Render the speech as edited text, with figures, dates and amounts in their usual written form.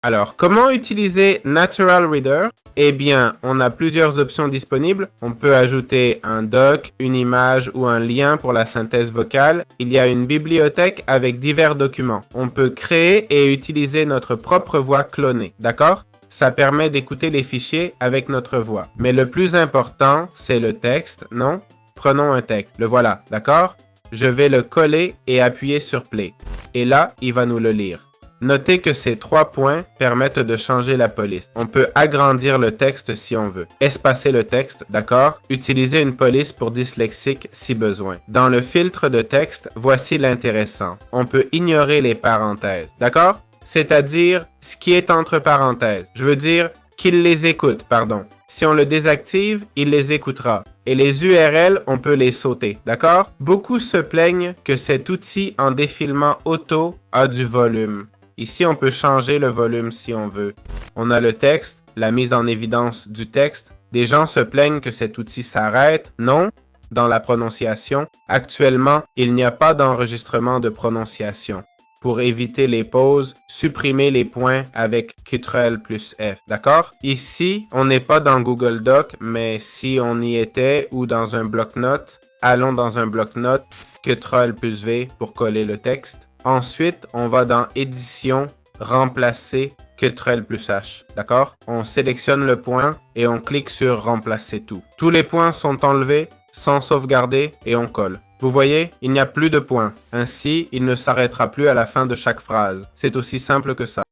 Alors, comment utiliser Natural Reader? Eh bien, on a plusieurs options disponibles. On peut ajouter un doc, une image ou un lien pour la synthèse vocale. Il y a une bibliothèque avec divers documents. On peut créer et utiliser notre propre voix clonée, d'accord? Ça permet d'écouter les fichiers avec notre voix. Mais le plus important, c'est le texte, non? Prenons un texte. Le voilà, d'accord? Je vais le coller et appuyer sur Play. Et là, il va nous le lire. Notez que ces 3 points permettent de changer la police. On peut agrandir le texte si on veut. Espacer le texte, d'accord? Utiliser une police pour dyslexique si besoin. Dans le filtre de texte, voici l'intéressant. On peut ignorer les parenthèses, d'accord? C'est-à-dire ce qui est entre parenthèses. Je veux dire qu'il les écoute, pardon. Si on le désactive, il les écoutera. Et les URL, on peut les sauter, d'accord? Beaucoup se plaignent que cet outil en défilement auto a du volume. Ici, on peut changer le volume si on veut. On a le texte, la mise en évidence du texte. Des gens se plaignent que cet outil s'arrête. Non, dans la prononciation. Actuellement, il n'y a pas d'enregistrement de prononciation. Pour éviter les pauses, supprimez les points avec Ctrl plus F, d'accord? Ici, on n'est pas dans Google Doc, mais si on y était ou dans un bloc-notes, allons dans un bloc-notes, Ctrl plus V pour coller le texte. Ensuite, on va dans Édition, Remplacer, Ctrl plus H, d'accord? On sélectionne le point et on clique sur Remplacer tout. Tous les points sont enlevés, sans sauvegarder et on colle. Vous voyez, il n'y a plus de points. Ainsi, il ne s'arrêtera plus à la fin de chaque phrase. C'est aussi simple que ça.